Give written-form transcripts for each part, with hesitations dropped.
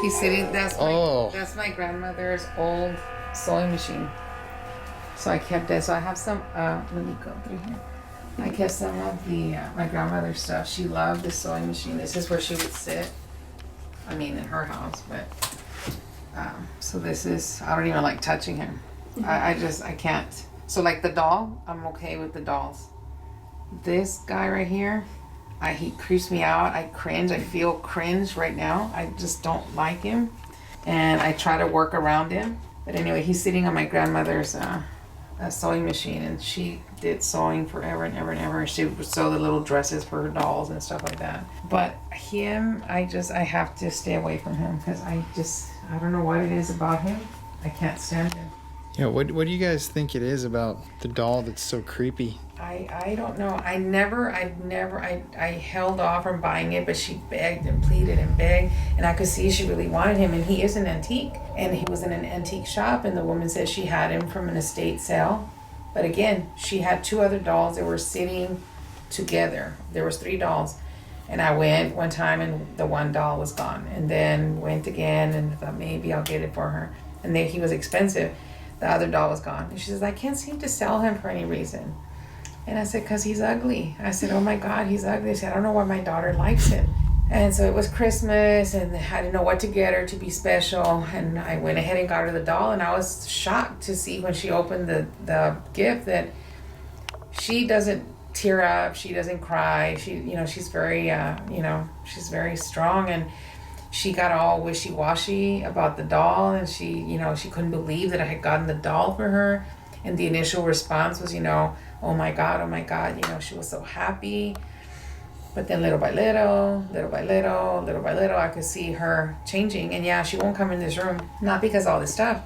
He's sitting. That's my grandmother's old sewing machine. So I kept it. So I have some. Let me go through here. I kept some of the my grandmother's stuff. She loved the sewing machine. This is where she would sit. I mean, in her house, but so this is. I don't even like touching him. I can't. So like the doll, I'm okay with the dolls. This guy right here, he creeps me out. I cringe. I feel cringe right now. I just don't like him, and I try to work around him. But anyway, he's sitting on my grandmother's sewing machine, and she did sewing forever and ever and ever. She would sew the little dresses for her dolls and stuff like that. But him, I have to stay away from him because I don't know what it is about him. I can't stand him. Yeah, what do you guys think it is about the doll that's so creepy? I don't know. I held off from buying it, but she begged and pleaded and begged, and I could see she really wanted him, and he is an antique, and he was in an antique shop, and the woman said she had him from an estate sale. But again, she had 2 other dolls that were sitting together. There was 3 dolls, and I went one time, and the one doll was gone, and then went again, and thought maybe I'll get it for her, and then he was expensive. The other doll was gone, and she says, I can't seem to sell him for any reason. And I said, because he's ugly. I said, oh my God, he's ugly. I said, I don't know why my daughter likes him. And so it was Christmas, and I didn't know what to get her to be special. And I went ahead and got her the doll, and I was shocked to see when she opened the gift that she doesn't tear up, she doesn't cry. She's very, she's very strong, and she got all wishy-washy about the doll, and she couldn't believe that I had gotten the doll for her. And the initial response was, oh my God, she was so happy. But then little by little, I could see her changing. And yeah, she won't come in this room, not because of all this stuff,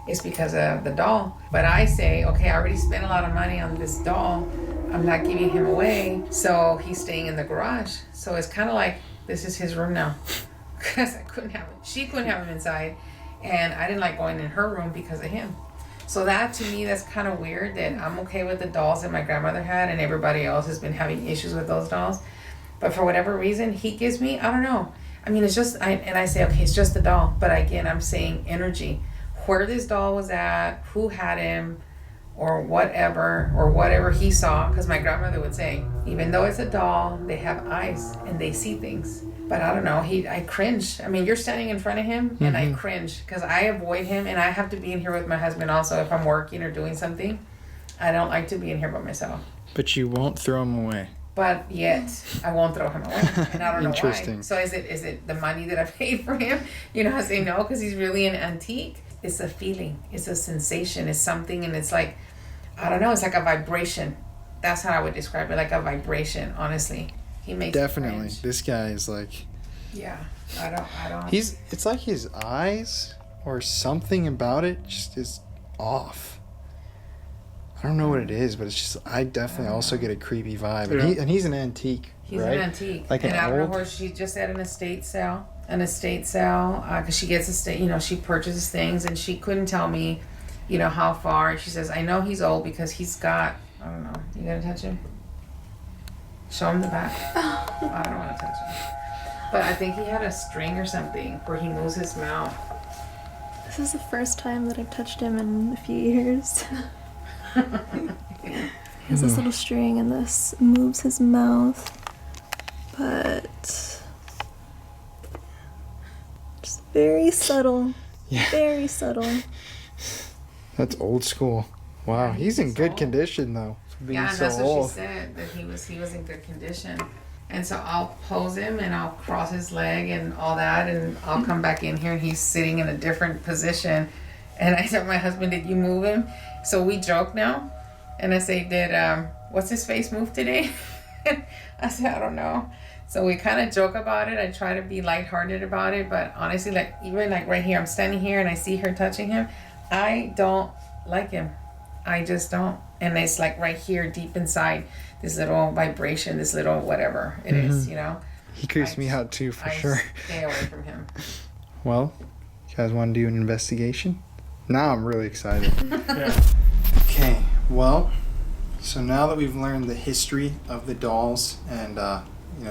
it's because of the doll. But I say, okay, I already spent a lot of money on this doll. I'm not giving him away. So he's staying in the garage. So it's kind of like, this is his room now. Because she couldn't have him inside. And I didn't like going in her room because of him. So that, to me, that's kind of weird that I'm okay with the dolls that my grandmother had, and everybody else has been having issues with those dolls. But for whatever reason, he gives me, I don't know. I mean, it's just, I say, okay, it's just the doll. But again, I'm saying energy. Where this doll was at, who had him, or whatever he saw. Because my grandmother would say, even though it's a doll, they have eyes and they see things. But I don't know, I cringe. I mean, you're standing in front of him, and I cringe because I avoid him, and I have to be in here with my husband also if I'm working or doing something. I don't like to be in here by myself. But you won't throw him away. But yet, I won't throw him away, and I don't know why. Interesting. So is it the money that I paid for him? I say no because he's really an antique. It's a feeling. It's a sensation. It's something, and it's like, I don't know. It's like a vibration. That's how I would describe it, like a vibration. Honestly. He makes definitely. This guy is like. Yeah, I don't. It's like his eyes or something about it just is off. I don't know what it is, but it's just I definitely also get a creepy vibe. Yeah. And he's an antique. He's right? an antique. Like and an I don't old. know where she just at an estate sale. Because she gets she purchases things, and she couldn't tell me, how far. She says, I know he's old because he's got. I don't know. You gonna touch him? Show him the back. I don't want to touch him. But I think he had a string or something where he moves his mouth. This is the first time that I've touched him in a few years. He has this little string, and this moves his mouth. But just very subtle. Yeah. Very subtle. That's old school. Wow, he's in good condition though. Yeah, and that's what she said, that he was in good condition. And so I'll pose him, and I'll cross his leg and all that, and I'll come back in here, and he's sitting in a different position. And I said, my husband, did you move him? So we joke now, and I say, did what's his face move today? I said, I don't know. So we kind of joke about it. I try to be lighthearted about it, but honestly, even right here, I'm standing here and I see her touching him. I don't like him. I just don't. And it's like right here, deep inside, this little vibration, this little whatever it is, He creeps me out too, for sure. Stay away from him. Well, you guys want to do an investigation? Now I'm really excited. Yeah. Okay, well, so now that we've learned the history of the dolls and,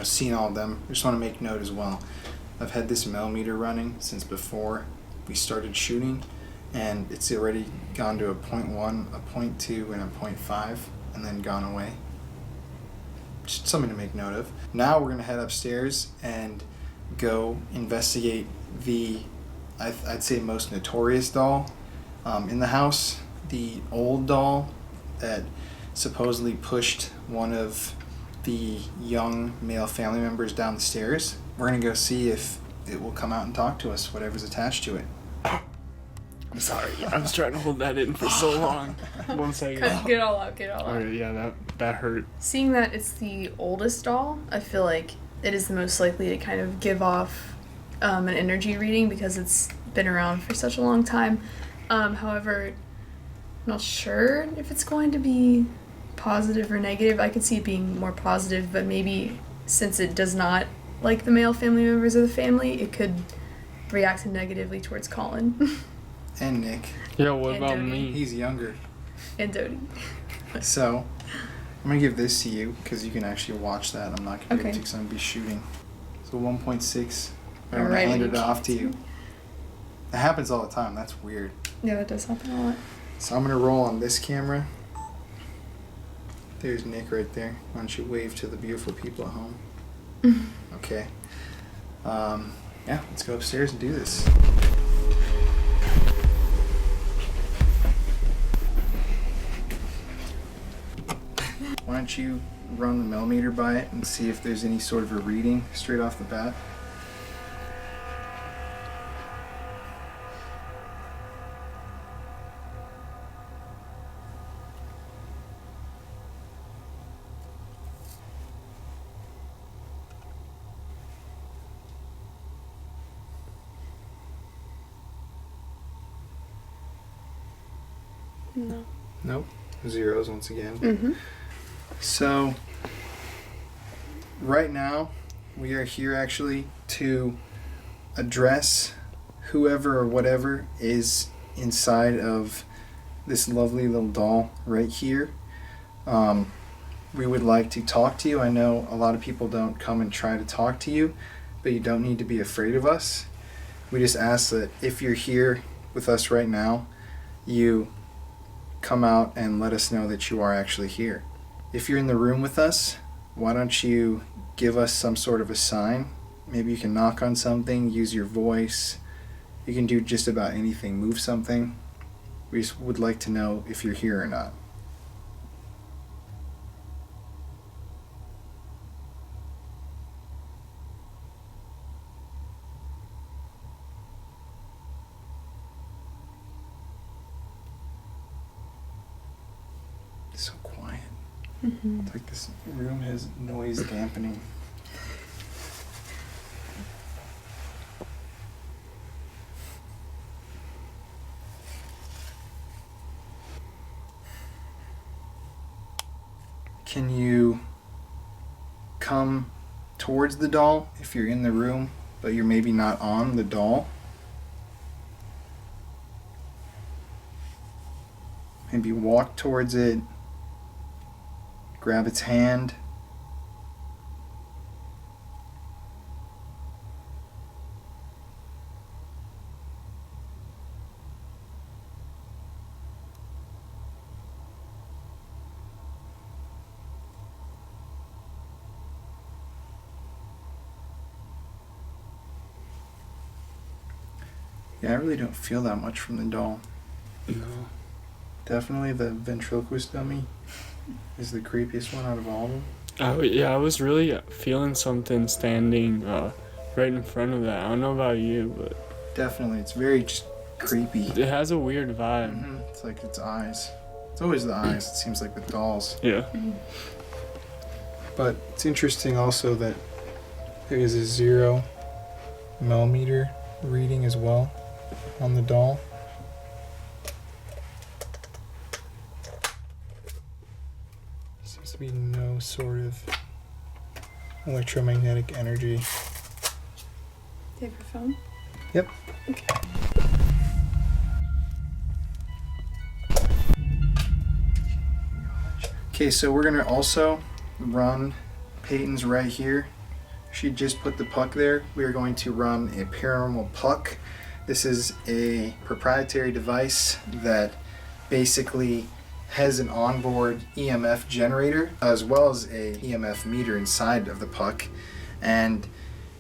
seen all of them, I just want to make note as well I've had this millimeter running since before we started shooting, and it's already gone to a 0.1, a 0.2, and a 0.5, and then gone away. Just something to make note of. Now we're gonna head upstairs and go investigate the, I'd say, most notorious doll in the house, the old doll that supposedly pushed one of the young male family members down the stairs. We're gonna go see if it will come out and talk to us, whatever's attached to it. I'm sorry. I was trying to hold that in for so long. 1 second. Get it all out, get it all out. Okay, yeah, that hurt. Seeing that it's the oldest doll, I feel like it is the most likely to kind of give off an energy reading because it's been around for such a long time. However, I'm not sure if it's going to be positive or negative. I could see it being more positive, but maybe since it does not like the male family members of the family, it could react negatively towards Colin. And Nick. Yeah, what And about Dodie. me? He's younger. And Dodie. So, I'm gonna give this to you because you can actually watch that. I'm not gonna give it to Okay. you because I'm gonna be shooting. So 1.6. I'm gonna Alright. hand it off to you. It happens all the time. That's weird. Yeah, that does happen a lot. So I'm gonna roll on this camera. There's Nick right there. Why don't you wave to the beautiful people at home? Okay. Yeah, let's go upstairs and do this. Why don't you run the millimeter by it and see if there's any sort of a reading straight off the bat? No. Nope. Zeros once again. Mm-hmm. So, right now, we are here actually to address whoever or whatever is inside of this lovely little doll right here. We would like to talk to you. I know a lot of people don't come and try to talk to you, but you don't need to be afraid of us. We just ask that if you're here with us right now, you come out and let us know that you are actually here. If you're in the room with us, why don't you give us some sort of a sign? Maybe you can knock on something, use your voice. You can do just about anything, move something. We just would like to know if you're here or not. It's so quiet. Mm-hmm. It's like this room has noise dampening. Can you come towards the doll if you're in the room, but you're maybe not on the doll? Maybe walk towards it, grab its hand. Yeah, I really don't feel that much from the doll. No. Definitely the ventriloquist dummy is the creepiest one out of all of them. Yeah, I was really feeling something standing right in front of that. I don't know about you, but Definitely, it's very just creepy. it has a weird vibe. Mhm. It's like its eyes. It's always the eyes, it seems like with dolls. Yeah. But it's interesting also that there is a 0 millimeter reading as well on the doll. Seems to be no sort of electromagnetic energy. Do you have your phone? Yep. Okay, so we're gonna also run Peyton's right here she just put the puck there. We are going to run a paranormal puck. This is a proprietary device that basically has an onboard EMF generator as well as a EMF meter inside of the puck. And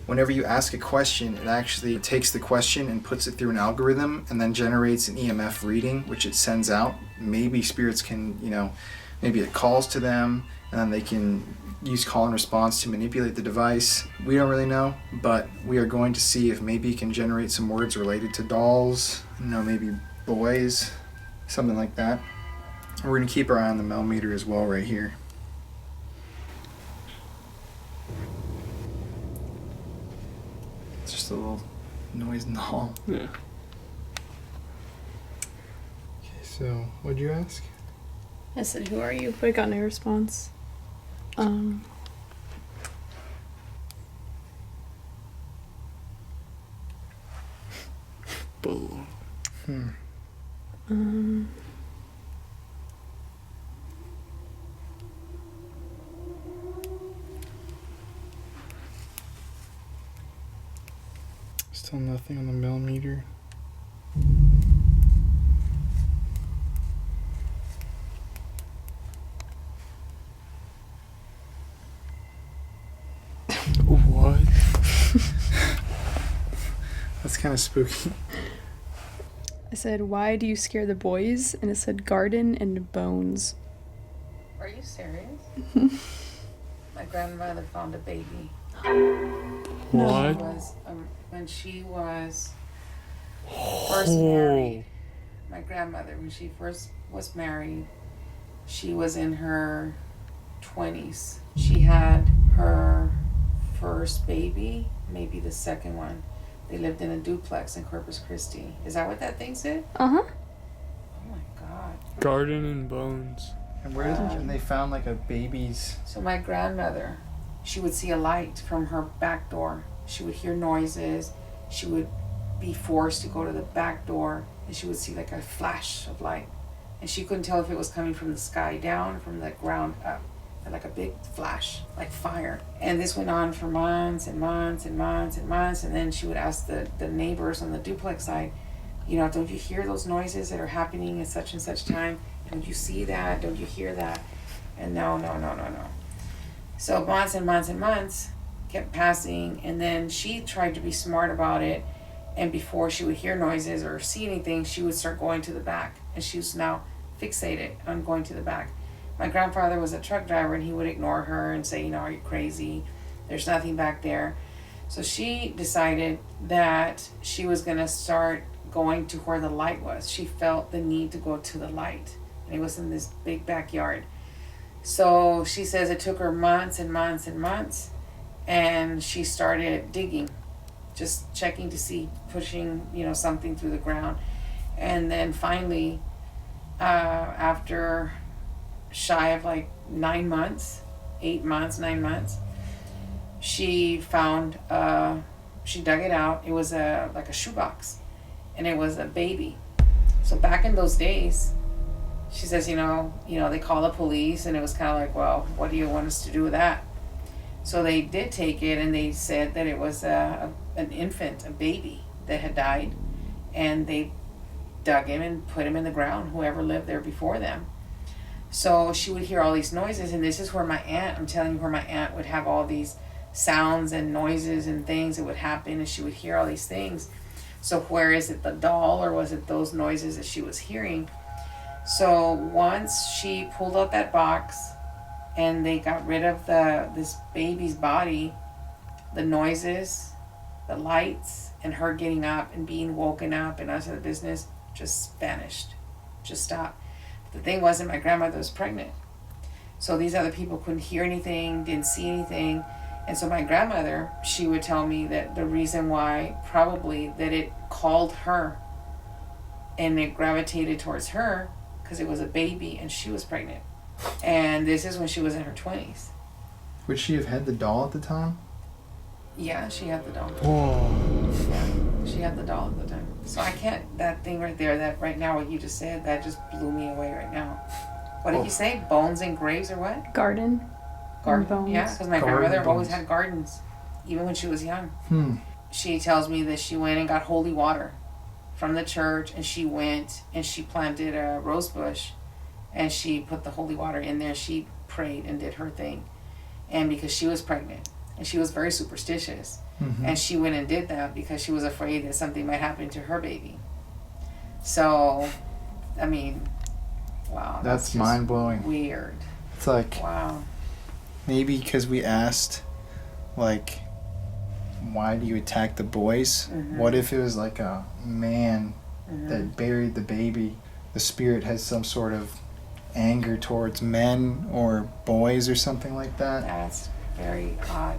whenever you ask a question, it actually takes the question and puts it through an algorithm and then generates an EMF reading, which it sends out. Maybe spirits can, maybe it calls to them and then they can use call and response to manipulate the device. We don't really know, but we are going to see if maybe it can generate some words related to dolls, maybe boys, something like that. We're going to keep our eye on the millimeter as well right here. It's just a little noise in the hall. Yeah. Okay, so what'd you ask? I said, "Who are you?" But I got no response. Boom. Still nothing on the millimeter. What? That's kind of spooky. I said, "Why do you scare the boys?" And it said, "Garden and bones." Are you serious? My grandmother found a baby. What? When she was first married. My grandmother, when she first was married, she was in her 20s. She had her first baby, maybe the second one. They lived in a duplex in Corpus Christi. Is that what that thing said? Uh-huh. Oh my God. Garden and bones. And where is it? And they found like a baby's. So my grandmother, she would see a light from her back door. She would hear noises. She would be forced to go to the back door and she would see like a flash of light. And she couldn't tell if it was coming from the sky down or from the ground up. Like a big flash, like fire. And this went on for months and months and months and months. And then she would ask the neighbors on the duplex side, don't you hear those noises that are happening at such and such time? Don't you see that? Don't you hear that? And no. So months and months and months kept passing. And then she tried to be smart about it. And before she would hear noises or see anything, she would start going to the back. And she was now fixated on going to the back. My grandfather was a truck driver and he would ignore her and say, are you crazy? There's nothing back there. So she decided that she was going to start going to where the light was. She felt the need to go to the light. And it was in this big backyard. So she says it took her months and months and months. And she started digging, just checking to see, pushing, something through the ground. And then finally, after shy of like 9 months, 8 months, 9 months, she found, she dug it out. It was like a shoebox and it was a baby. So back in those days, she says, they call the police and it was kind of like, well, what do you want us to do with that? So they did take it and they said that it was an infant, a baby that had died, and they dug him and put him in the ground, whoever lived there before them. So she would hear all these noises, and this is where I'm telling you, where my aunt would have all these sounds and noises and things that would happen, and she would hear all these things. So where is it, the doll, or was it those noises that she was hearing? So once she pulled out that box and they got rid of this baby's body, the noises, the lights, and her getting up and being woken up and us in the business just vanished, just stopped. The thing wasn't, my grandmother was pregnant. So these other people couldn't hear anything, didn't see anything. And so my grandmother, she would tell me that the reason why, probably, that it called her and it gravitated towards her because it was a baby and she was pregnant. And this is when she was in her 20s. Would she have had the doll at the time? Yeah, she had the doll. Whoa. Yeah, she had the doll at the time. So I can't, that thing right there, that right now what you just said, that just blew me away right now. What did you say? Bones and graves or what? Garden. Garden. Bones. Yeah, because my Garden grandmother always bones. had gardens. even when she was young. Hmm. She tells me that she went and got holy water from the church, and she went and she planted a rose bush, and she put the holy water in there. She prayed and did her thing, and because she was pregnant and she was very superstitious, and she went and did that because she was afraid that something might happen to her baby. So, I mean, wow, That's just mind-blowing. Weird. It's like, Wow. maybe because we asked, like, why do you attack the boys? What if it was like a man that buried the baby? The spirit has some sort of anger towards men or boys or something like that. That's very odd.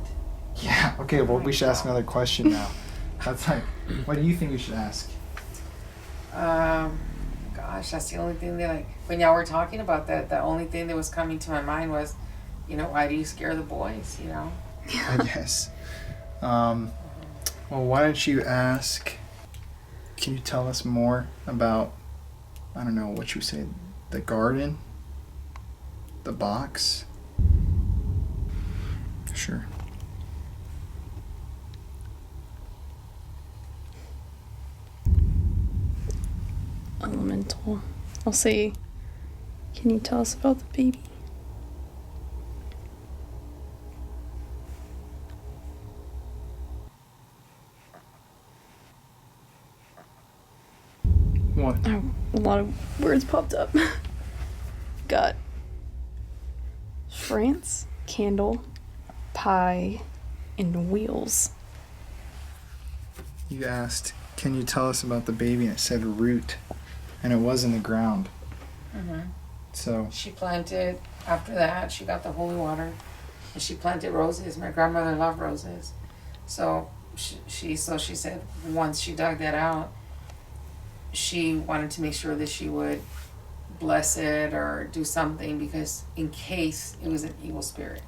Yeah, okay, well, my we should ask God. another question now. That's like, what do you think we should ask? Gosh, that's the only thing that, like, when y'all were talking about that, the only thing that was coming to my mind was, you know, why do you scare the boys, you know? I guess. Well, why don't you ask, can you tell us more about, I don't know what you say, the garden? The box? Sure. Elemental. I'll say, can you tell us about the baby? What? Oh, a lot of words popped up. Got France, candle, pie, and wheels. You asked, can you tell us about the baby? And it said root. And it was in the ground. So, She planted, after that, she got the holy water, and she planted roses. My grandmother loved roses. So she said once she dug that out, she wanted to make sure that she would bless it or do something, because in case it was an evil spirit,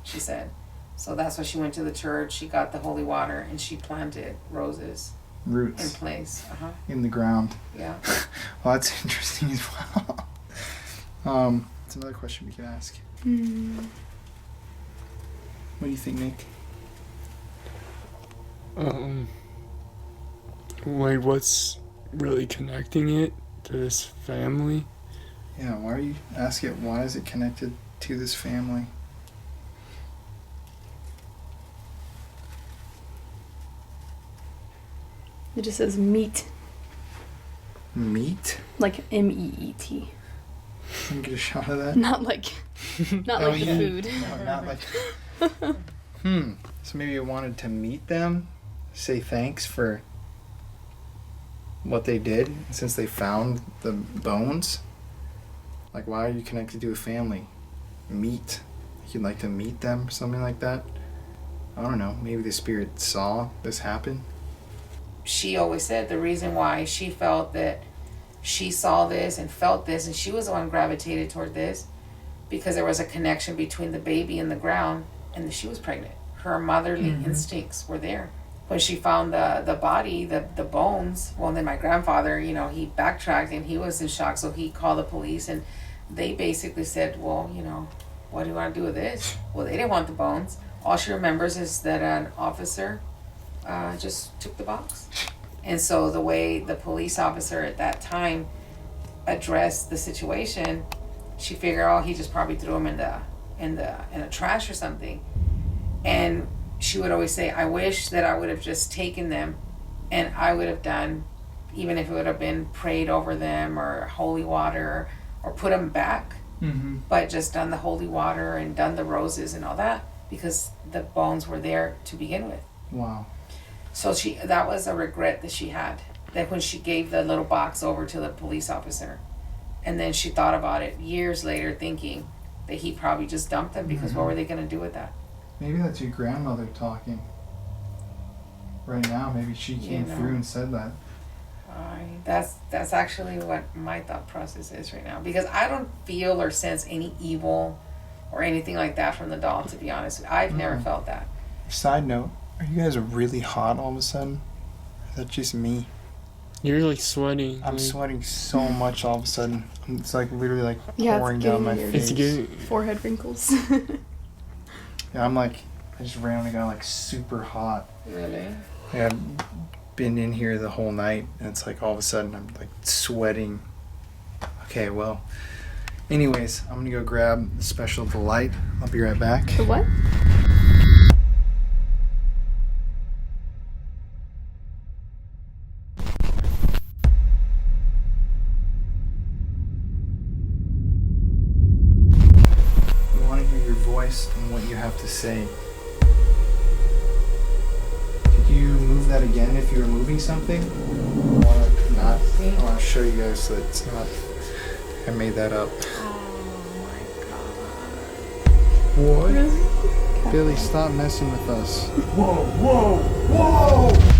she said. So that's why she went to the church, she got the holy water, and she planted roses in roots place. in the ground. Yeah. Well, that's interesting as well. It's another question we could ask. What do you think, Nick? Like, what's really connecting it to this family? Yeah, why are you asking? Why is it connected to this family? It just says meat, Meat? like MEET. Can you get a shot of that? Not like, not Oh, like yeah. the food. No, not like. So maybe you wanted to meet them, say thanks for what they did since they found the bones. Like, why are you connected to a family? Meet. You'd like to meet them, something like that. I don't know. Maybe the spirit saw this happen. She always said the reason why she felt that she saw this and felt this, and she was the one gravitated toward this, because there was a connection between the baby in the ground and that she was pregnant. Her motherly instincts were there. When she found the body, the bones, well, then my grandfather, you know, he backtracked and he was in shock, so he called the police, and they basically said, well, you know, what do you want to do with this? Well, they didn't want the bones. All she remembers is that an officer just took the box. And so the way the police officer at that time addressed the situation, she figured, oh, he just probably threw him in the trash or something. And she would always say, I wish that I would have just taken them, and I would have done, even if it would have been prayed over them or holy water, or put them back, but just done the holy water and done the roses and all that, because the bones were there to begin with. Wow. So that was a regret that she had, that when she gave the little box over to the police officer, and then she thought about it years later, thinking that he probably just dumped them, because what were they going to do with that? Maybe that's your grandmother talking. Right now, maybe she came through and said that. That's actually what my thought process is right now, because I don't feel or sense any evil or anything like that from the doll, to be honest. I've never felt that. Side note, are you guys really hot all of a sudden? Is that just me? You're like sweating. I'm like, sweating so much all of a sudden. It's like literally like Yeah, it's pouring down my getting face. It's getting. Forehead wrinkles. Yeah, I'm like I just randomly got like super hot. Really? I've been in here the whole night, and it's like all of a sudden I'm like sweating. Okay, well, anyways, I'm gonna go grab the special delight. I'll be right back. The what? I want to hear your voice and what you have to say. Could you move that again if you were moving something? Or not? I want to show you guys so it's not. I made that up. Oh What? Billy, stop messing with us. my god. Whoa, whoa, whoa!